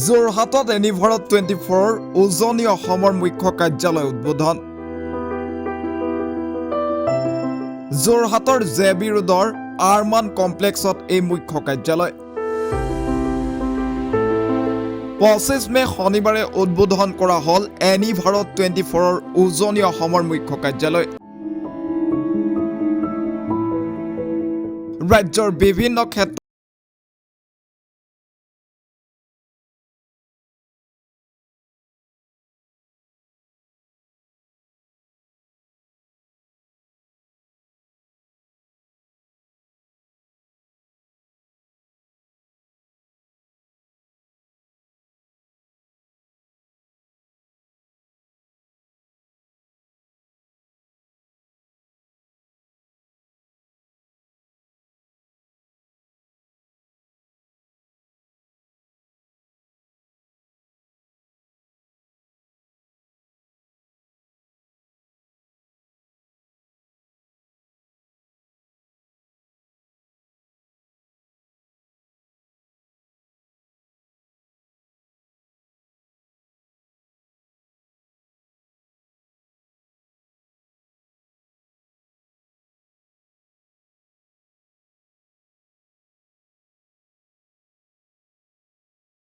যোৰহাটত এনি ভাৰত 24 উজনি অসমৰ মুখ্য কাৰ্যালয় উদ্বোধন। যোৰহাটৰ জেবি ৰোডৰ আৰমান কমপ্লেক্সত এই মুখ্য কাৰ্যালয় 25 মে শনিবাৰে উদ্বোধন কৰা হল এনি ভাৰত 24 উজনি অসমৰ মুখ্য কাৰ্যালয়। ৰাজ্যৰ বিভিন্ন ক্ষেত্ৰত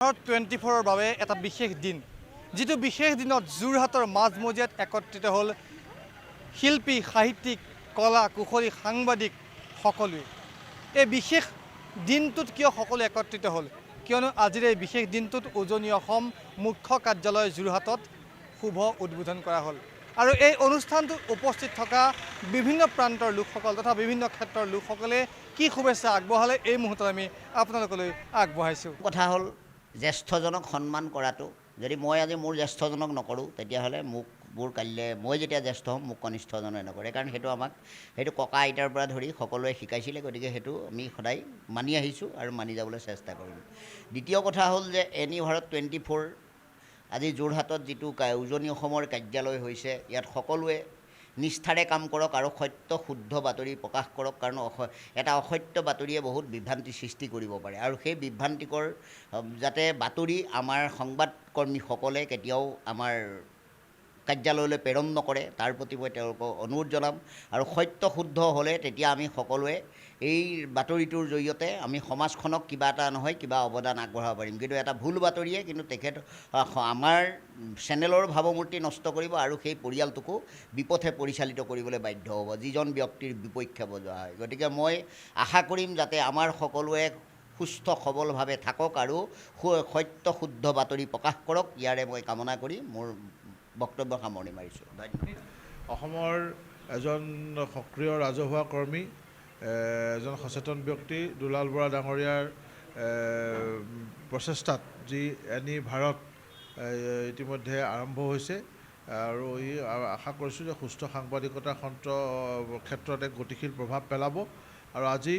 ভাৰত 24ৰ বাবে এটা বিশেষ দিন, যিটো বিশেষ দিনত যোৰহাটৰ মাজমজিয়াত একত্ৰিত হ'ল শিল্পী, সাহিত্যিক, কলা কুশলী, সাংবাদিক সকলোৱে। এই বিশেষ দিনটোত কিয় সকলো একত্ৰিত হ'ল? কিয়নো আজিৰ এই বিশেষ দিনটোত উজনি অসম মুখ্য কাৰ্যালয় যোৰহাটত শুভ উদ্বোধন কৰা হ'ল। আৰু এই অনুষ্ঠানটোত উপস্থিত থকা বিভিন্ন প্ৰান্তৰ লোকসকল তথা বিভিন্ন ক্ষেত্ৰৰ লোকসকলে কি শুভেচ্ছা আগবঢ়ালে এই মুহূৰ্তত আমি আপোনালোকলৈ আগবঢ়াইছোঁ। কথা হ'ল জ্যেষ্ঠজনক সন্মান কৰাটো। যদি মই আজি মোৰ জ্যেষ্ঠজনক নকৰোঁ, তেতিয়াহ'লে মোৰ কাইলৈ মই যেতিয়া জ্যেষ্ঠ হ'ম মোক কনিষ্ঠজনে নকৰে, কাৰণ সেইটো ককা আইতাৰ পৰা ধৰি সকলোৱে শিকাইছিলে। গতিকে সেইটো আমি সদায় মানি আহিছোঁ আৰু মানি যাবলৈ চেষ্টা কৰিম। দ্বিতীয় কথা হ'ল যে এনি ভাৰত 24 আজি যোৰহাটত যিটো উজনি অসমৰ কাৰ্যালয় হৈছে, ইয়াত সকলোৱে নিষ্ঠাৰে কাম কৰক আৰু সত্য শুদ্ধ বাতৰি প্ৰকাশ কৰক, কাৰণ এটা অসত্য বাতৰিয়ে বহুত বিভ্ৰান্তি সৃষ্টি কৰিব পাৰে। আৰু সেই বিভ্ৰান্তিকৰ যাতে বাতৰি আমাৰ সংবাদকৰ্মীসকলে কেতিয়াও আমাৰ কাৰ্যালয়লৈ প্ৰেৰণ নকৰে, তাৰ প্ৰতি মই তেওঁলোকক অনুৰোধ জনাম। আৰু সত্য শুদ্ধ হ'লে তেতিয়া আমি সকলোৱে এই বাতৰিটোৰ জৰিয়তে আমি সমাজখনক কিবা এটা নহয় কিবা অৱদান আগবঢ়াব পাৰিম। কিন্তু এটা ভুল বাতৰিয়ে কিন্তু আমাৰ চেনেলৰ ভাৱমূৰ্তি নষ্ট কৰিব আৰু সেই পৰিয়ালটোকো বিপথে পৰিচালিত কৰিবলৈ বাধ্য হ'ব, যিজন ব্যক্তিৰ বিপক্ষে বজোৱা হয়। গতিকে মই আশা কৰিম যাতে আমাৰ সকলোৱে সুস্থ সবলভাৱে থাকক আৰু সত্য শুদ্ধ বাতৰি প্ৰকাশ কৰক, ইয়াৰে মই কামনা কৰি মোৰ বক্তব্য সামৰণি মাৰিছোঁ। ধন্যবাদ। অসমৰ এজন সক্ৰিয় ৰাজহুৱা কৰ্মী, এজন সচেতন ব্যক্তি দুলাল বৰা ডাঙৰীয়াৰ প্ৰচেষ্টাত যি এনি ভাৰত ইতিমধ্যে আৰম্ভ হৈছে আৰু আশা কৰিছোঁ যে সুস্থ সাংবাদিকতাৰ ক্ষেত্ৰত এক গতিশীল প্ৰভাৱ পেলাব। আৰু আজি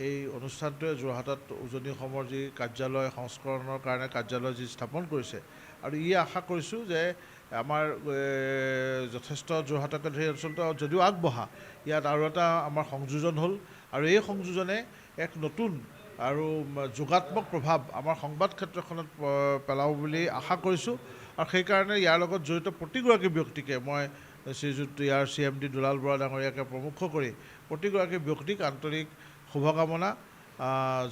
এই অনুষ্ঠানটোৱে যোৰহাটত উজনি অসমৰ যি কাৰ্যালয় সংস্কৰণৰ কাৰণে কাৰ্যালয় যি স্থাপন কৰিছে, আৰু ই আশা কৰিছোঁ যে আমাৰ যথেষ্ট যোৰহাটকে ধৰি অঞ্চলটো যদিও আগবঢ়া, ইয়াত আৰু এটা আমাৰ সংযোজন হ'ল আৰু এই সংযোজনে এক নতুন আৰু যোগাত্মক প্ৰভাৱ আমাৰ সংবাদ ক্ষেত্ৰখনত পেলাব বুলি আশা কৰিছোঁ। আৰু সেইকাৰণে ইয়াৰ লগত জড়িত প্ৰতিগৰাকী ব্যক্তিকে মই শ্ৰীযুত ইয়াৰ CMD দুলাল বৰা ডাঙৰীয়াকে প্ৰমুখ কৰি প্ৰতিগৰাকী ব্যক্তিক আন্তৰিক শুভকামনা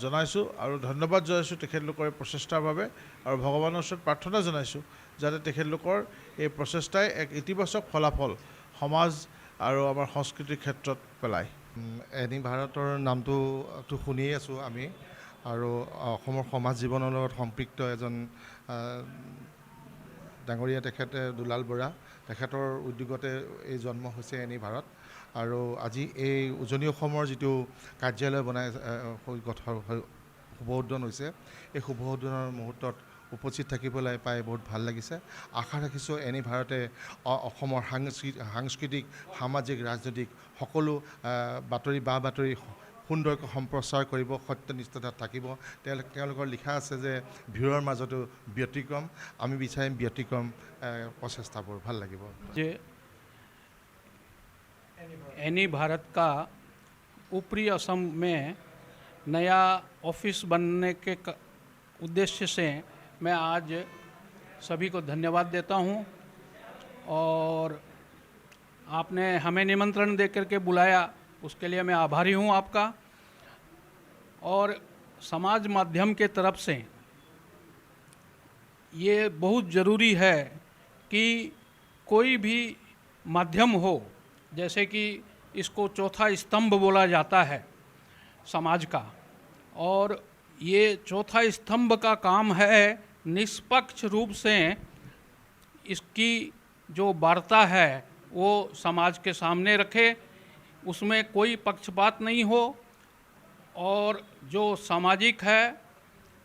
জনাইছোঁ আৰু ধন্যবাদ জনাইছোঁ তেখেতলোকৰ এই প্ৰচেষ্টাৰ বাবে। আৰু ভগৱানৰ ওচৰত প্ৰাৰ্থনা জনাইছোঁ যাতে তেখেতলোকৰ এই প্ৰচেষ্টাই এক ইতিবাচক ফলাফল সমাজ আৰু আমাৰ সংস্কৃতিৰ ক্ষেত্ৰত পেলায়। এনি ভাৰতৰ নামটো শুনিয়ে আছোঁ আমি, আৰু অসমৰ সমাজ জীৱনৰ লগত সম্পৃক্ত এজন ডাঙৰীয়া তেখেতে দুলাল বৰা, তেখেতৰ উদ্যোগতে এই জন্ম হৈছে এনি ভাৰত। আৰু আজি এই উজনি অসমৰ যিটো কাৰ্যালয় শুভ উদ্বোধন হৈছে, এই শুভ উদ্বোধনৰ মুহূৰ্তত উপস্থিত থাকিবলৈ পাই বহুত ভাল লাগিছে। আশা ৰাখিছোঁ এনি ভাৰতে অসমৰ সাংস্কৃতিক, সামাজিক, ৰাজনৈতিক সকলো বাতৰি সুন্দৰকৈ সম্প্ৰচাৰ কৰিব, সত্যনিষ্ঠতাত থাকিব। তেওঁলোকৰ লিখা আছে যে ভিৰৰ মাজতো ব্যতিক্ৰম, আমি বিচাৰিম ব্যতিক্ৰম প্ৰচেষ্টাবোৰ। ভাল লাগিব যে एनी भारत का ऊपरी असम में नया ऑफिस बनने के उद्देश्य से मैं आज सभी को धन्यवाद देता हूं और आपने हमें निमंत्रण देकर के बुलाया, उसके लिए मैं आभारी हूं आपका। और समाज माध्यम के तरफ से ये बहुत ज़रूरी है कि कोई भी माध्यम हो, जैसे कि इसको चौथा स्तंभ बोला जाता है समाज का, और ये चौथा स्तंभ का काम है निष्पक्ष रूप से इसकी जो वार्ता है वो समाज के सामने रखे, उसमें कोई पक्षपात नहीं हो, और जो सामाजिक है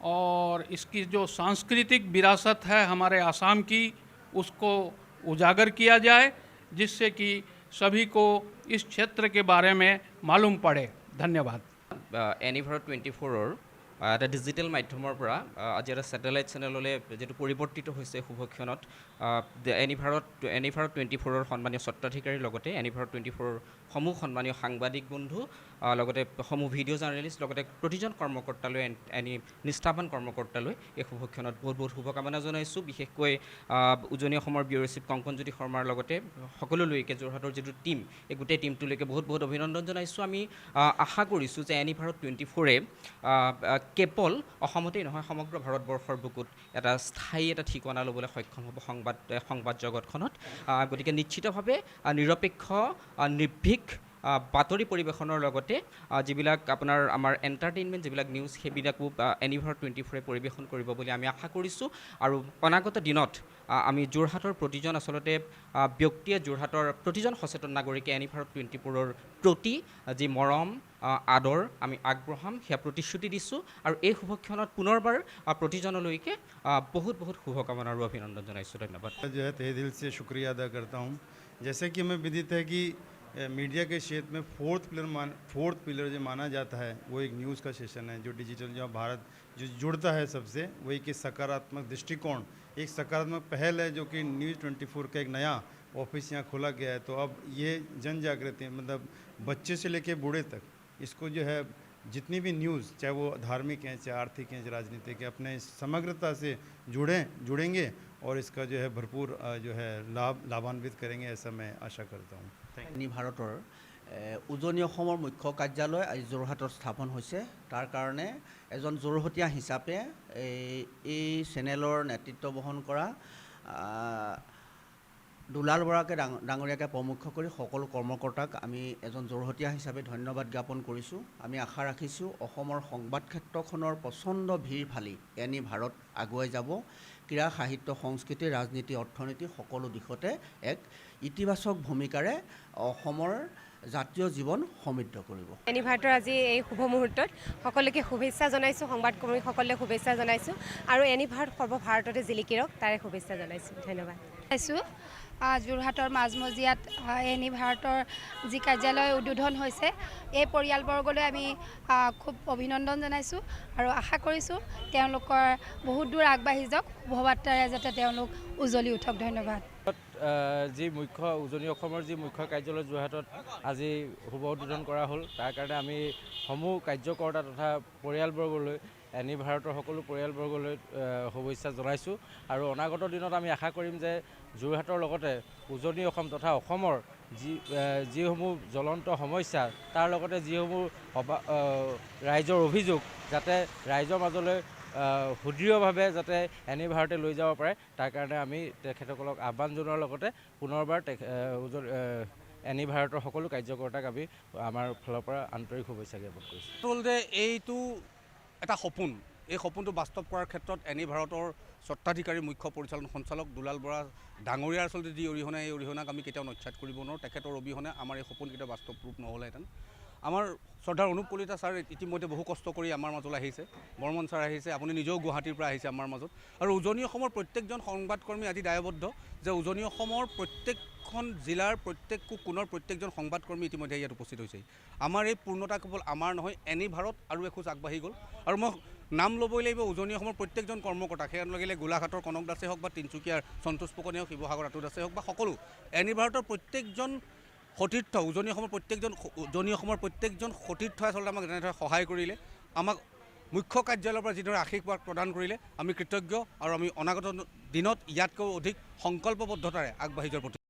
और इसकी जो सांस्कृतिक विरासत है हमारे आसाम की, उसको उजागर किया जाए, जिससे कि सभी को इस क्षेत्र के बारे में मालूम पड़े। धन्यवाद। এনি ভাৰত 24ৰ এটা ডিজিটেল মাধ্যমৰ পৰা আজি এটা ছেটেলাইট চেনেললৈ যিটো পৰিৱৰ্তিত হৈছে শুভক্ষণত এনি ভাৰত 24ৰ সন্মানীয় স্বত্বাধিকাৰীৰ লগতে এনি ভাৰত 24ৰ সমূহ সন্মানীয় সাংবাদিক বন্ধু লগতে সমূহ ভিডিঅ' জাৰ্নেলিষ্ট লগতে প্ৰতিজন কৰ্মকৰ্তালৈ এনি নিষ্ঠাৱান কৰ্মকৰ্তালৈ এই শুভক্ষণত বহুত বহুত শুভকামনা জনাইছোঁ। বিশেষকৈ উজনি অসমৰ ব্যুৰ' চিফ কংকনজ্যোতি শৰ্মাৰ লগতে সকলোলৈকে যোৰহাটৰ যিটো টীম, এই গোটেই টীমটোলৈকে বহুত বহুত অভিনন্দন জনাইছোঁ। আমি আশা কৰিছোঁ যে এনি ভাৰত 24ৰে কেৱল অসমতেই নহয় সমগ্ৰ ভাৰতবৰ্ষৰ বুকুত এটা স্থায়ী এটা ঠিকনা ল'বলৈ সক্ষম হ'ব সংবাদ জগতখনত। গতিকে নিশ্চিতভাৱে নিৰপেক্ষ নিৰ্ভীক বাতৰি পৰিৱেশনৰ লগতে যিবিলাক আপোনাৰ আমাৰ এণ্টাৰটেইনমেণ্ট যিবিলাক নিউজ, সেইবিলাকো এনি ভাৰত 24ৰে পৰিৱেশন কৰিব বুলি আমি আশা কৰিছোঁ। আৰু অনাগত দিনত আমি যোৰহাটৰ প্ৰতিজন আচলতে ব্যক্তিয়ে, যোৰহাটৰ প্ৰতিজন সচেতন নাগৰিকে এনি ভাৰত 24ৰ প্ৰতি যি মৰম আদৰ আমি আগবঢ়াম সেয়া প্ৰতিশ্ৰুতি দিছোঁ। আৰু এই শুভক্ষণত পুনৰবাৰ প্ৰতিজনলৈকে বহুত বহুত শুভকামনা আৰু অভিনন্দন জনাইছোঁ। ধন্যবাদ। जो है तहे दिल से शुक्रिया अदा करता हूँ। जैसे कि हमें विदित है कि मीडिया के क्षेत्र में फोर्थ पिलर जो माना जाता है वो एक न्यूज़ का सेशन है, जो डिजिटल जो भारत जो जुड़ता है सबसे, वो एक सकारात्मक दृष्टिकोण, एक सकारात्मक पहल है, जो कि न्यूज़ 24 का एक नया ऑफिस यहाँ खोला गया है। तो अब ये जन जागृति, मतलब बच्चे से लेके बूढ़े तक इसको जो है जितनी भी न्यूज़, चाहे वो धार्मिक हैं, चाहे आर्थिक हैं, चाहे राजनीतिक हैं, अपने समग्रता से जुड़ेंगे और इसका जो है भरपूर जो है लाभान्वित करेंगे, ऐसा मैं आशा करता हूँ। এনি ভাৰতৰ উজনি অসমৰ মুখ্য কাৰ্যালয় আজি যোৰহাটত স্থাপন হৈছে। তাৰ কাৰণে এজন যোৰহটীয়া হিচাপে এই চেনেলৰ নেতৃত্ব বহন কৰা দুলাল বৰাকে ডাঙৰীয়াকে প্ৰমুখ কৰি সকলো কৰ্মকৰ্তাক আমি এজন যোৰহটীয়া হিচাপে ধন্যবাদ জ্ঞাপন কৰিছোঁ। আমি আশা ৰাখিছোঁ অসমৰ সংবাদ ক্ষেত্ৰখনৰ প্ৰচণ্ড ভিৰ ফালি এনি ভাৰত আগুৱাই যাব। ক্ৰীড়া, সাহিত্য, সংস্কৃতি, ৰাজনীতি, অৰ্থনীতি সকলো দিশতে এক ইতিবাচক ভূমিকাৰে অসমৰ জাতীয় জীৱন সমৃদ্ধ কৰিব। এনি ভাৰতৰ আজি এই শুভ মুহূৰ্তত সকলোকে শুভেচ্ছা জনাইছোঁ, সংবাদকৰ্মীসকলে শুভেচ্ছা জনাইছোঁ, আৰু এনি ভাৰত সৰ্বভাৰততে জিলিকি ৰওক তাৰে শুভেচ্ছা জনাইছোঁ। ধন্যবাদ। যোৰহাটৰ মাজমজিয়াত এনি ভাৰতৰ যি কাৰ্যালয় উদ্বোধন হৈছে, এই পৰিয়ালবৰ্গলৈ আমি খুব অভিনন্দন জনাইছোঁ আৰু আশা কৰিছোঁ তেওঁলোকৰ বহুত দূৰ আগবাঢ়ি যাওক, শুভবাৰ্তাৰে যাতে তেওঁলোক উজ্বলি উঠক। ধন্যবাদ। যি উজনি অসমৰ যি মুখ্য কাৰ্যালয় যোৰহাটত আজি শুভ উদ্বোধন কৰা হ'ল, তাৰ কাৰণে আমি সমূহ কাৰ্যকৰ্তা তথা পৰিয়ালবৰ্গলৈ, এনি ভাৰতৰ সকলো পৰিয়ালবৰ্গলৈ শুভেচ্ছা জনাইছোঁ। আৰু অনাগত দিনত আমি আশা কৰিম যে যোৰহাটৰ লগতে উজনি অসম তথা অসমৰ যিসমূহ জ্বলন্ত সমস্যা, তাৰ লগতে যিসমূহ ৰাইজৰ অভিযোগ, যাতে ৰাইজৰ মাজলৈ সুদৃঢ়ভাৱে যাতে এনি ভাৰতে লৈ যাব পাৰে, তাৰ কাৰণে আমি তেখেতসকলক আহ্বান জনোৱাৰ লগতে পুনৰবাৰ এনি ভাৰতৰ সকলো কাৰ্যকৰ্তাক আমি আমাৰ ফালৰ পৰা আন্তৰিক শুভেচ্ছা জ্ঞাপন কৰিছোঁ। আচলতে এইটো এটা সপোন, এই সপোনটো বাস্তৱ কৰাৰ ক্ষেত্ৰত এনি ভাৰতৰ স্বত্বাধিকাৰী মুখ্য পৰিচালন সঞ্চালক দুলাল বৰা ডাঙৰীয়াৰ আচলতে যি অৰিহণা, এই অৰিহণাক আমি কেতিয়াও নস্যাৎ কৰিব নোৱাৰোঁ। তেখেতৰ অবিহনে আমাৰ এই সপোন কেতিয়াও বাস্তৱ ৰূপ নহ'লেহেঁতেন। আমাৰ শ্ৰদ্ধাৰ অনুপ কলিতা ছাৰ ইতিমধ্যে বহু কষ্ট কৰি আমাৰ মাজলৈ আহিছে, বৰ্মন ছাৰ আহিছে, আপুনি নিজেও গুৱাহাটীৰ পৰা আহিছে আমাৰ মাজত। আৰু উজনি অসমৰ প্ৰত্যেকজন সংবাদকৰ্মী আজি দায়বদ্ধ যে উজনি অসমৰ প্ৰত্যেকখন জিলাৰ প্ৰত্যেকটো কোণৰ প্ৰত্যেকজন সংবাদকৰ্মী ইতিমধ্যে ইয়াত উপস্থিত হৈছে। আমাৰ এই পূৰ্ণতা কেৱল আমাৰ নহয়, এনি ভাৰত আৰু এখোজ আগবাঢ়ি গ'ল। আৰু মই নাম ল'বই লাগিব উজনি অসমৰ প্ৰত্যেকজন কৰ্মকৰ্তা, সেয়া লাগিলে গোলাঘাটৰ কনক দাসেই হওক বা তিনিচুকীয়াৰ সন্তোষ ফুকনে হওক, শিৱসাগৰ আতু দাসেই হওক বা সকলো এনি ভাৰতৰ প্ৰত্যেকজন সতীৰ্থ, উজনি অসমৰ প্ৰত্যেকজন সতীৰ্থই আচলতে আমাক যেনেদৰে সহায় কৰিলে, আমাক মুখ্য কাৰ্যালয়ৰ পৰা যিদৰে আশীৰ্বাদ প্ৰদান কৰিলে আমি কৃতজ্ঞ আৰু আমি অনাগত দিনত ইয়াতকৈ অধিক সংকল্পবদ্ধতাৰে আগবাঢ়ি যোৱাৰ প্ৰতি